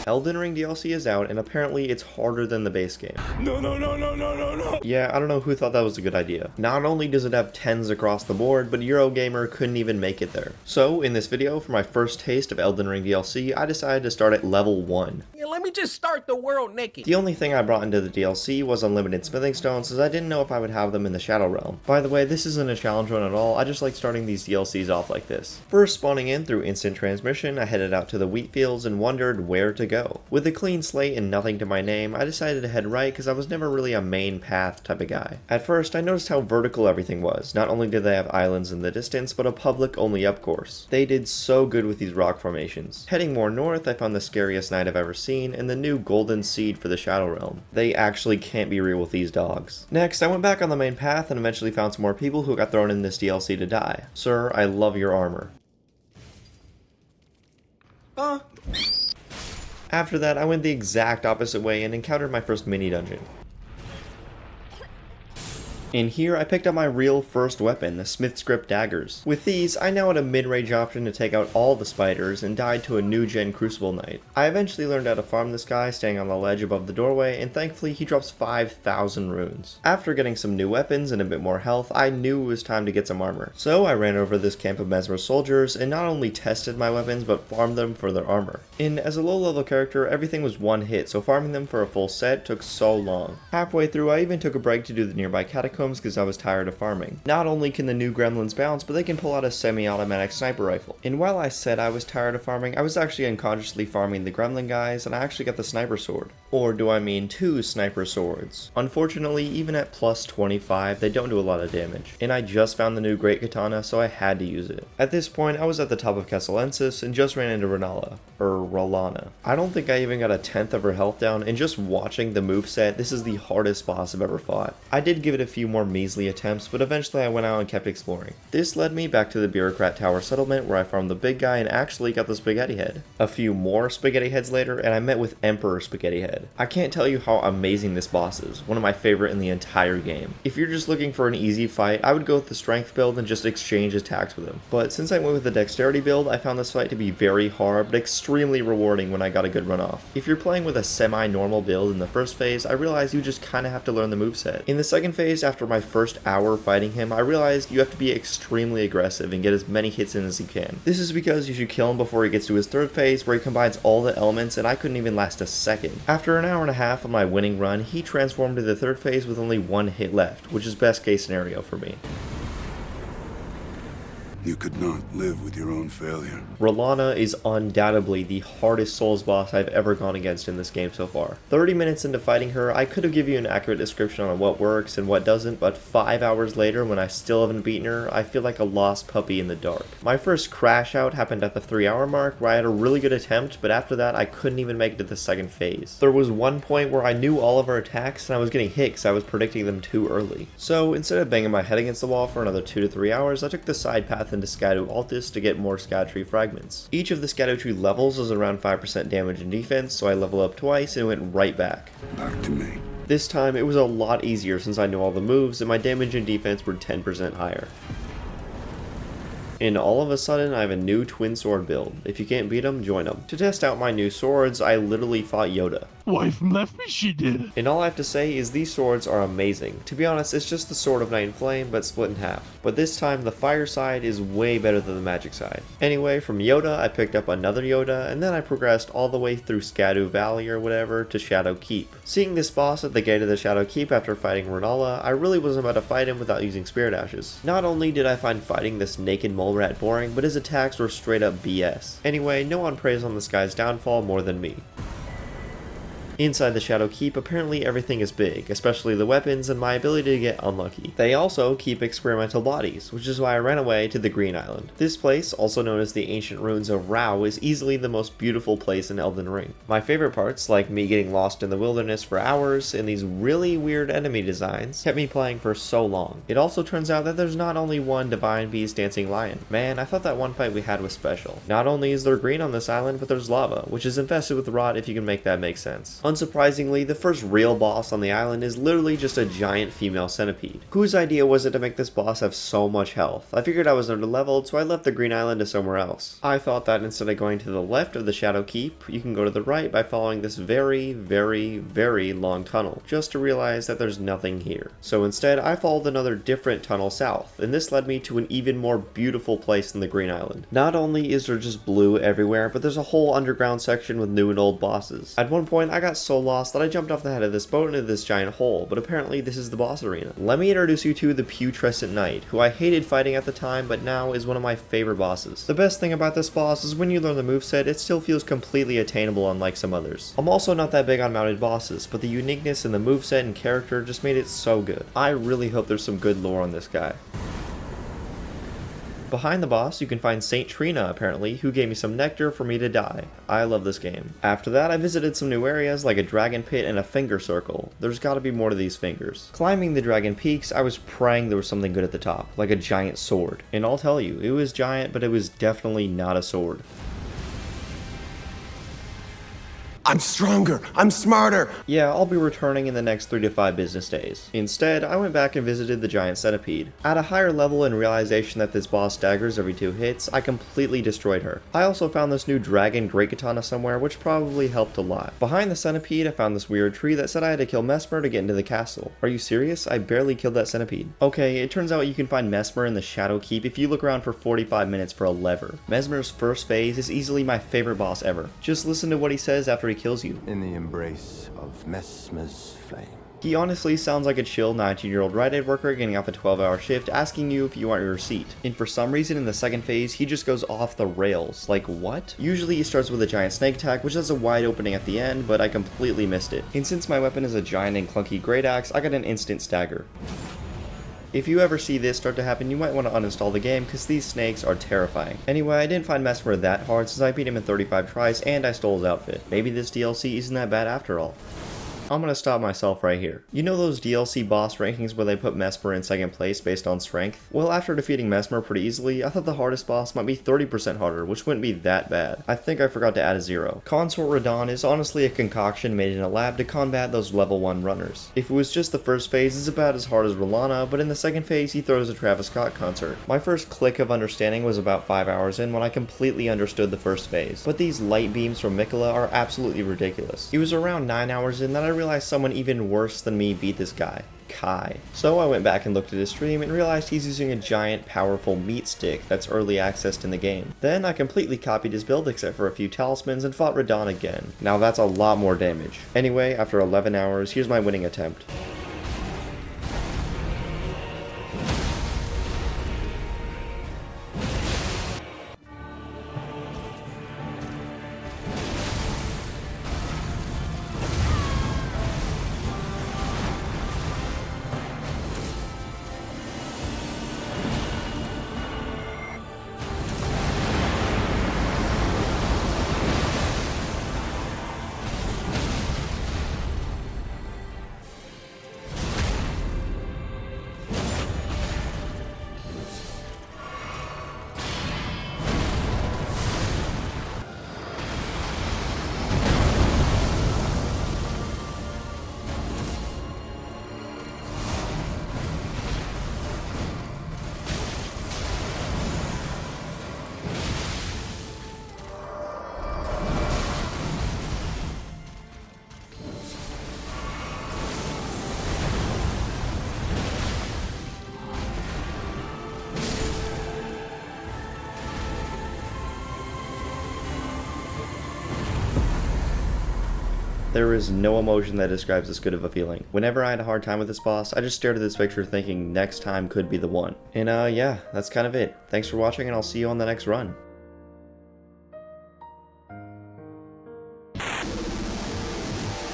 Elden Ring DLC is out, and apparently it's harder than the base game. No. Yeah, I don't know who thought that was a good idea. Not only does it have 10s across the board, but Eurogamer couldn't even make it there. So, in this video, for my first taste of Elden Ring DLC, I decided to start at level 1. Yeah, let me just start the world naked. The only thing I brought into the DLC was unlimited smithing stones, as I didn't know if I would have them in the Shadow Realm. By the way, this isn't a challenge run at all, I just like starting these DLCs off like this. First spawning in through instant transmission, I headed out to the wheat fields and wondered where to go. With a clean slate and nothing to my name, I decided to head right because I was never really a main path type of guy. At first, I noticed how vertical everything was. Not only did they have islands in the distance, but a public only up course. They did so good with these rock formations. Heading more north, I found the scariest knight I've ever seen and the new golden seed for the Shadow Realm. They actually can't be real with these dogs. Next, I went back on the main path and eventually found some more people who got thrown in this DLC to die. Sir, I love your armor. After that, I went the exact opposite way and encountered my first mini dungeon. In here, I picked up my real first weapon, the Smith's Grip daggers. With these, I now had a mid-range option to take out all the spiders and died to a new-gen Crucible Knight. I eventually learned how to farm this guy staying on the ledge above the doorway, and thankfully he drops 5,000 runes. After getting some new weapons and a bit more health, I knew it was time to get some armor. So I ran over this camp of Mesmer soldiers and not only tested my weapons, but farmed them for their armor. And as a low-level character, everything was one hit, so farming them for a full set took so long. Halfway through, I even took a break to do the nearby catacombs because I was tired of farming. Not only can the new gremlins bounce, but they can pull out a semi-automatic sniper rifle. And while I said I was tired of farming, I was actually unconsciously farming the gremlin guys, and I actually got the sniper sword. Or do I mean 2 sniper swords? Unfortunately, even at plus 25, they don't do a lot of damage. And I just found the new great katana, so I had to use it. At this point, I was at the top of Kesselensis and just ran into Rallana. I don't think I even got a 10th of her health down, and just watching the moveset, this is the hardest boss I've ever fought. I did give it a few more measly attempts, but eventually I went out and kept exploring. This led me back to the Bureaucrat Tower settlement where I farmed the big guy and actually got the spaghetti head. A few more spaghetti heads later and I met with Emperor Spaghetti Head. I can't tell you how amazing this boss is, one of my favorite in the entire game. If you're just looking for an easy fight, I would go with the strength build and just exchange attacks with him. But since I went with the dexterity build, I found this fight to be very hard but extremely rewarding when I got a good run off. If you're playing with a semi-normal build in the first phase, I realized you just kinda have to learn the moveset. In the second phase, after my first hour fighting him, I realized you have to be extremely aggressive and get as many hits in as you can. This is because you should kill him before he gets to his third phase where he combines all the elements and I couldn't even last a second. After an hour and a half of my winning run, he transformed to the third phase with only 1 hit left, which is best case scenario for me. You could not live with your own failure. Rallana is undoubtedly the hardest Souls boss I've ever gone against in this game so far. 30 minutes into fighting her, I could have given you an accurate description on what works and what doesn't, but 5 hours later, when I still haven't beaten her, I feel like a lost puppy in the dark. My first crash out happened at the 3-hour mark, where I had a really good attempt, but after that, I couldn't even make it to the second phase. There was one point where I knew all of her attacks, and I was getting hit because I was predicting them too early. So, instead of banging my head against the wall for another 2 to 3 hours, I took the side path into Skadu Altis to get more Scadutree fragments. Each of the Scadutree levels is around 5% damage and defense, so I leveled up twice and went right back. Back to me. This time it was a lot easier since I knew all the moves and my damage and defense were 10% higher. And all of a sudden, I have a new twin sword build. If you can't beat them, join them. To test out my new swords, I literally fought Yoda. Wife left me, she did. And all I have to say is these swords are amazing. To be honest, it's just the Sword of Night and Flame, but split in half. But this time, the fire side is way better than the magic side. Anyway, from Yoda, I picked up another Yoda, and then I progressed all the way through Skadu Valley or whatever to Shadow Keep. Seeing this boss at the gate of the Shadow Keep after fighting Renala, I really wasn't about to fight him without using Spirit Ashes. Not only did I find fighting this naked mole rat boring, but his attacks were straight up BS. Anyway, no one preys on this guy's downfall more than me. Inside the Shadow Keep, apparently everything is big, especially the weapons and my ability to get unlucky. They also keep experimental bodies, which is why I ran away to the Green Island. This place, also known as the Ancient Ruins of Rao, is easily the most beautiful place in Elden Ring. My favorite parts, like me getting lost in the wilderness for hours and these really weird enemy designs, kept me playing for so long. It also turns out that there's not only one Divine Beast Dancing Lion. Man, I thought that one fight we had was special. Not only is there green on this island, but there's lava, which is infested with rot if you can make that make sense. Unsurprisingly, the first real boss on the island is literally just a giant female centipede. Whose idea was it to make this boss have so much health? I figured I was underleveled, so I left the green island to somewhere else. I thought that instead of going to the left of the Shadow Keep, you can go to the right by following this very, very, very long tunnel, just to realize that there's nothing here. So instead, I followed another different tunnel south, and this led me to an even more beautiful place in the green island. Not only is there just blue everywhere, but there's a whole underground section with new and old bosses. At one point, I got so lost that I jumped off the head of this boat into this giant hole, but apparently this is the boss arena. Let me introduce you to the Putrescent Knight, who I hated fighting at the time, but now is one of my favorite bosses. The best thing about this boss is when you learn the moveset, it still feels completely attainable unlike some others. I'm also not that big on mounted bosses, but the uniqueness in the moveset and character just made it so good. I really hope there's some good lore on this guy. Behind the boss, you can find Saint Trina, apparently, who gave me some nectar for me to die. I love this game. After that, I visited some new areas like a dragon pit and a finger circle. There's gotta be more to these fingers. Climbing the dragon peaks, I was praying there was something good at the top, like a giant sword. And I'll tell you, it was giant, but it was definitely not a sword. I'm stronger. I'm smarter. Yeah, I'll be returning in the next 3 to 5 business days. Instead, I went back and visited the giant centipede. At a higher level and realization that this boss staggers every 2 hits, I completely destroyed her. I also found this new dragon great katana somewhere, which probably helped a lot. Behind the centipede, I found this weird tree that said I had to kill Mesmer to get into the castle. Are you serious? I barely killed that centipede. Okay, it turns out you can find Mesmer in the Shadow Keep if you look around for 45 minutes for a lever. Mesmer's first phase is easily my favorite boss ever. Just listen to what he says after he kills you. In the embrace of Mesmer's flame. He honestly sounds like a chill 19-year-old Rite Aid worker getting off a 12-hour shift asking you if you want your receipt. And for some reason in the second phase, he just goes off the rails. Like what? Usually he starts with a giant snake attack, which has a wide opening at the end, but I completely missed it. And since my weapon is a giant and clunky great axe, I got an instant stagger. If you ever see this start to happen, you might want to uninstall the game because these snakes are terrifying. Anyway, I didn't find Mesmer that hard since I beat him in 35 tries and I stole his outfit. Maybe this DLC isn't that bad after all. I'm gonna stop myself right here. You know those DLC boss rankings where they put Mesmer in second place based on strength? Well, after defeating Mesmer pretty easily, I thought the hardest boss might be 30% harder, which wouldn't be that bad. I think I forgot to add a 0. Consort Radon is honestly a concoction made in a lab to combat those level 1 runners. If it was just the first phase, it's about as hard as Rolana, but in the second phase, he throws a Travis Scott concert. My first click of understanding was about 5 hours in when I completely understood the first phase. But these light beams from Mikola are absolutely ridiculous. It was around 9 hours in that I realized someone even worse than me beat this guy, Kai. So I went back and looked at his stream and realized he's using a giant powerful meat stick that's early accessed in the game. Then I completely copied his build except for a few talismans and fought Radon again. Now that's a lot more damage. Anyway, after 11 hours, here's my winning attempt. There is no emotion that describes this good of a feeling. Whenever I had a hard time with this boss, I just stared at this picture thinking next time could be the one. And yeah, that's kind of it. Thanks for watching and I'll see you on the next run.